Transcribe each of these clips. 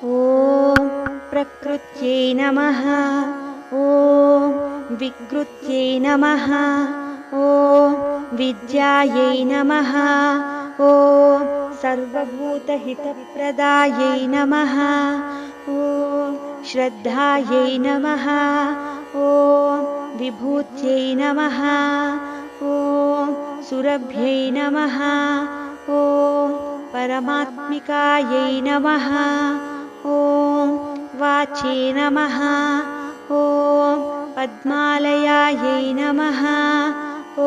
ॐ प्रकृत्यै नमः। ॐ विकृत्यै नमः। ॐ विद्यायै नमः। ॐ सर्वभूतहितप्रदायै नमः। ॐ श्रद्धायै नमः। ॐ विभूत्यै नमः। ॐ सुरभ्यै नमः। ॐ परमात्मिकायै नमः। ॐ वाचे नमः। ॐ पद्मालयायै नमः। ॐ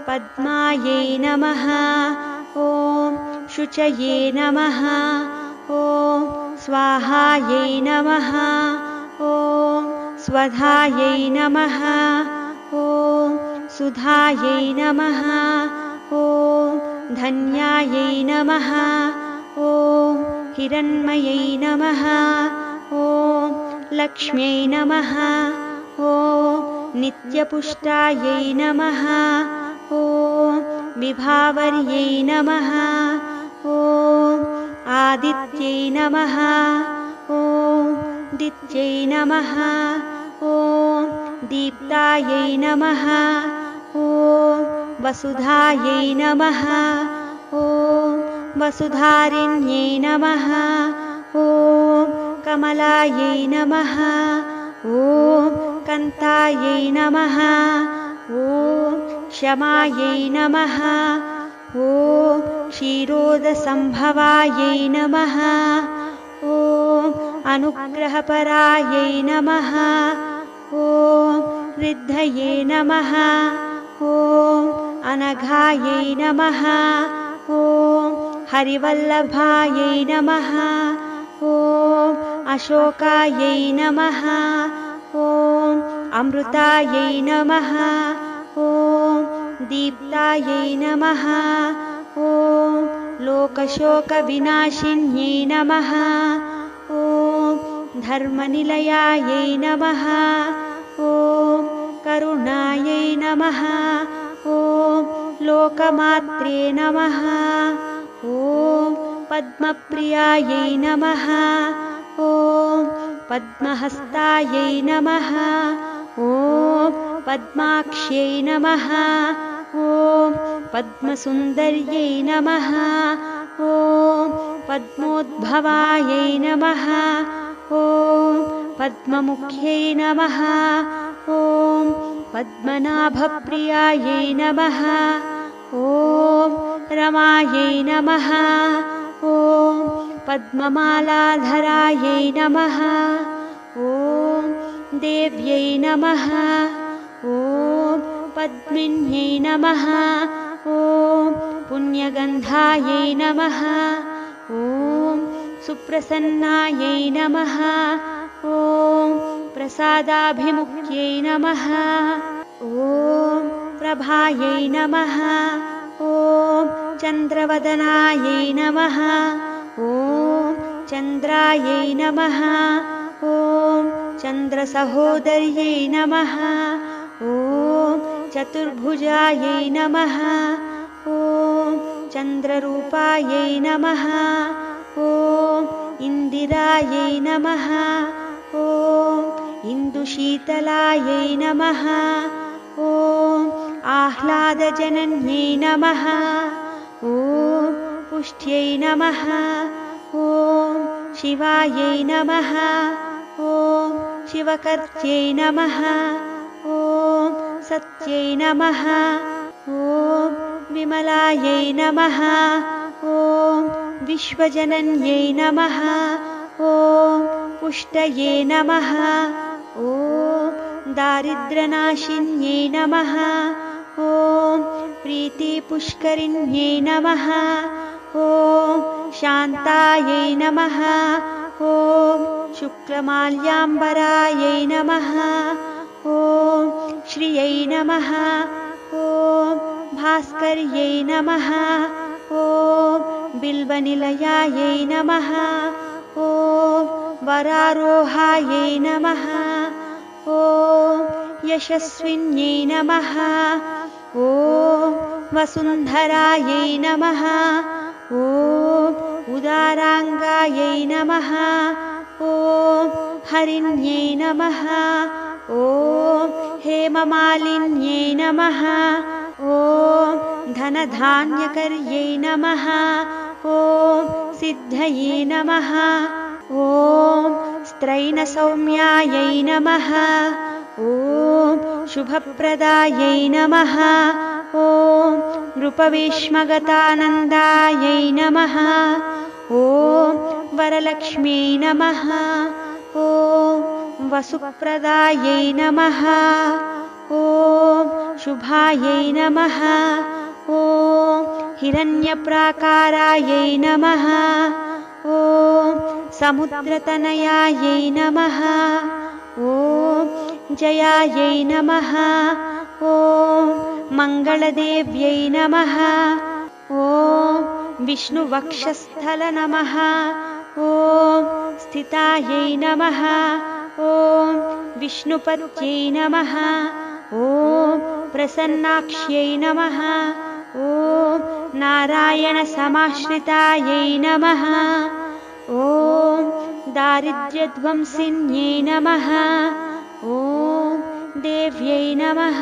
पद्मायै नमः। ॐ शुचये नमः। ॐ स्वाहायै नमः। ॐ स्वधायै नमः। ॐ सुधायै नमः। ॐ धन्यायै नमः। ॐ हिरण्मयै नमः। ॐ लक्ष्म्यै नमः। ॐ नित्यपुष्टायै नमः। ॐ विभावर्यै नमः। ॐ आदित्यै नमः। ॐ दित्यै नमः। ॐ दीप्तायै नमः। ॐ वसुधायै नमः। ॐ वसुधारिण्यै नमः। ॐ कमलायै नमः। ॐ कान्तायै नमः। ॐ क्षमायै नमः। ॐ क्षीरोदसम्भवायै नमः। ॐ अनुग्रहपरायै नमः। ॐ रिद्धये नमः। ॐ अनघायै नमः। ॐ हरिवल्लभायै नमः। ॐ अशोकायै नमः। ॐ अमृतायै नमः। ॐ दीप्तायै नमः। ॐ लोकशोकविनाशिन्यै नमः। ॐ धर्मनिलयायै नमः। ॐ करुणायै नमः। ॐ लोकमात्रे नमः। ॐ पद्मप्रियायै नमः। ॐ पद्महस्तायै नमः। ॐ पद्माक्ष्यै नमः। ॐ पद्मसुन्दर्यै नमः। ॐ पद्मोद्भवायै नमः। ॐ पद्ममुख्यै नमः। ॐ पद्मनाभप्रियायै नमः। ॐ रमायै नमः। ॐ पद्ममालाधरायै नमः। ॐ देव्यै नमः। ॐ पद्मिन्यै नमः। ॐ पुण्यगन्धायै नमः। ॐ सुप्रसन्नायै नमः। ॐ प्रसादाभिमुख्यै नमः। ॐ प्रभायै नमः। ॐ चन्द्रवदनायै नमः। ॐ चन्द्रायै नमः। ॐ चन्द्रसहोदर्यै नमः। ॐ चतुर्भुजायै नमः। ॐ चन्द्ररूपायै नमः। ॐ इन्दिरायै नमः। ॐ इन्दुशीतलायै नमः। ॐ आह्लादजनन्यै नमः। ॐ पुष्ट्यै नमः। ॐ शिवायै नमः। ॐ शिवकर्त्यै नमः। ॐ सत्यै नमः। ॐ विमलायै नमः। ॐ विश्वजनन्यै नमः। ॐ पुष्टये नमः। ॐ दारिद्र्यनाशिन्यै नमः। ॐ प्रीतिपुष्करिण्यै नमः। ॐ शान्तायै नमः। ॐ शुक्लमाल्याम्बरायै नमः। ॐ श्रियै नमः। ॐ भास्कर्यै नमः। ॐ बिल्वनिलयायै नमः। ॐ वरारोहायै नमः। ॐ यशस्विन्यै नमः। ॐ वसुन्धरायै नमः। ॐ उदाराङ्गायै सुप्रदायै नमः। ॐ हरिण्यै नमः। ॐ हेममालिन्यै नमः। ॐ धनधान्यकर्यै नमः। ॐ सिद्धये नमः। ॐ स्त्रैणसौम्यायै नमः। ॐ शुभप्रदायै नमः। ॐ नृपविष्मगतानन्दायै नमः। ॐ वरलक्ष्म्यै नमः। ॐ वसुप्रदायै नमः। ॐ शुभायै नमः। ॐ हिरण्यप्राकारायै नमः। ॐ समुद्रतनयायै नमः। ॐ जयायै नमः। ॐ मङ्गलदेव्यै नमः। ॐ विष्णुवक्षस्थल नमः। ॐ स्थितायै नमः। ॐ विष्णुपत्यै नमः। ॐ प्रसन्नाक्ष्यै नमः। ॐ नारायणसमाश्रितायै नमः। ॐ दारिद्र्यध्वंसिन्यै नमः। ॐ देव्यै नमः।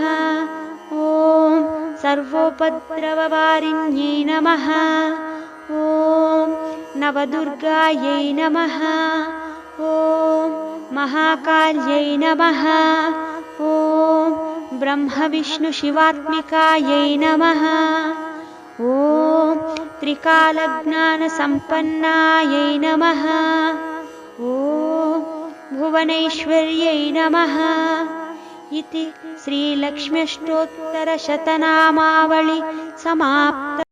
ॐ सर्वोपद्रववारिण्यै नमः। ॐ नवदुर्गायै नमः। ॐ महाकाल्यै नमः। ॐ ब्रह्मविष्णुशिवात्मिकायै नमः। ॐ त्रिकालज्ञानसम्पन्नायै नमः। ॐ भुवनैश्वर्यै नमः। इति श्रीलक्ष्म्यष्टोत्तरशतनामावळि समाप्ता।